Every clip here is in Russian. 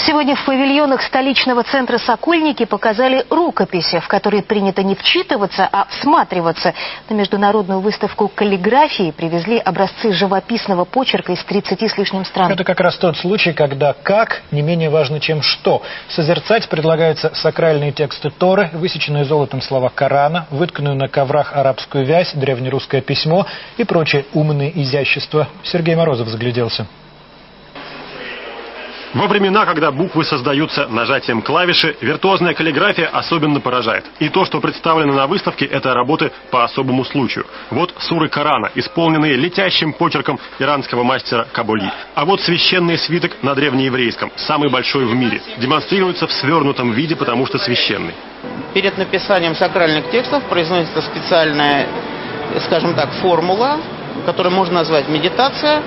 Сегодня в павильонах столичного центра «Сокольники» показали рукописи, в которые принято не вчитываться, а всматриваться. На международную выставку каллиграфии привезли образцы живописного почерка из 30 с лишним стран. Это как раз тот случай, когда «как» не менее важно, чем «что». Созерцать предлагаются сакральные тексты Торы, высеченные золотом слова Корана, вытканную на коврах арабскую вязь, древнерусское письмо и прочие умные изящества. Сергей Морозов загляделся. Во времена, когда буквы создаются нажатием клавиши, виртуозная каллиграфия особенно поражает. И то, что представлено на выставке, это работы по особому случаю. Вот суры Корана, исполненные летящим почерком иранского мастера Кабули. А вот священный свиток на древнееврейском, самый большой в мире. Демонстрируется в свернутом виде, потому что священный. Перед написанием сакральных текстов произносится специальная, скажем так, формула, которую можно назвать медитация,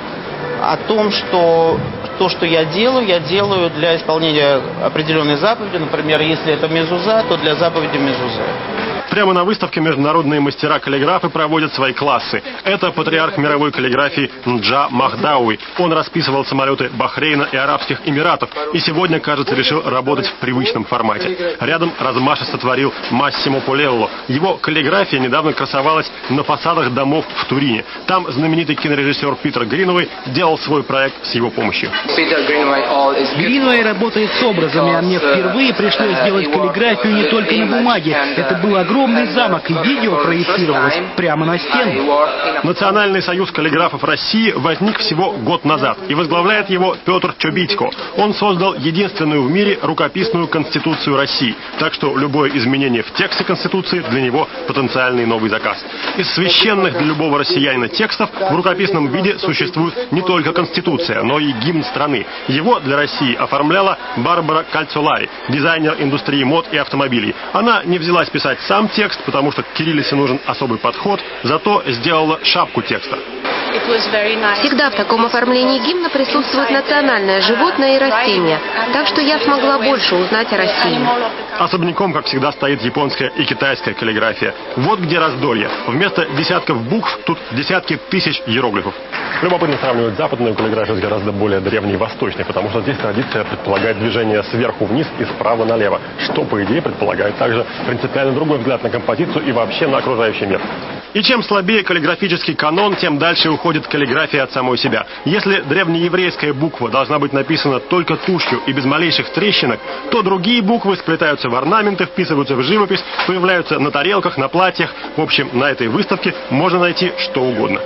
о том, что то, что я делаю для исполнения определенной заповеди. Например, если это мезуза, то для заповеди мезуза. Прямо на выставке международные мастера-каллиграфы проводят свои классы. Это патриарх мировой каллиграфии Нджа Махдауи. Он расписывал самолеты Бахрейна и Арабских Эмиратов. И сегодня, кажется, решил работать в привычном формате. Рядом размашисто творил Массимо Полелло. Его каллиграфия недавно красовалась на фасадах домов в Турине. Там знаменитый кинорежиссер Питер Гринуэй делал свой проект с его помощью. Гринуэй работает с образами, а мне впервые пришлось сделать каллиграфию не только на бумаге. Это был огромный замок, и видео проецировалось прямо на стену. Национальный союз каллиграфов России возник всего год назад, и возглавляет его Петр Чобитько. Он создал единственную в мире рукописную Конституцию России, так что любое изменение в тексте Конституции для него потенциальный новый заказ. Из священных для любого россиянина текстов в рукописном виде существует не только Конституция, но и гимн страны. Его для России оформляла Барбара Кальцолари, дизайнер индустрии мод и автомобилей. Она не взялась писать сам текст, потому что к кириллице нужен особый подход, зато сделала шапку текста. Всегда в таком оформлении гимна присутствует национальное животное и растение, так что я смогла больше узнать о России. Особняком, как всегда, стоит японская и китайская каллиграфия. Вот где раздолье. Вместо десятков букв тут десятки тысяч иероглифов. Любопытно сравнивать западную каллиграфию с гораздо более древней восточной, потому что здесь традиция предполагает движение сверху вниз и справа налево, что, по идее, предполагает также принципиально другой взгляд на композицию и вообще на окружающий мир. И чем слабее каллиграфический канон, тем дальше уходит каллиграфия от самой себя. Если древнееврейская буква должна быть написана только тушью и без малейших трещинок, то другие буквы сплетаются в орнаменты, вписываются в живопись, появляются на тарелках, на платьях. В общем, на этой выставке можно найти что угодно.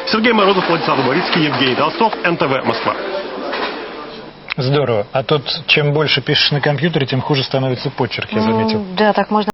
Сергей Морозов, Владислав Борицкий, Евгений Толстов, НТВ, Москва. Здорово. А тут чем больше пишешь на компьютере, тем хуже становится почерк, я заметил. Да, так можно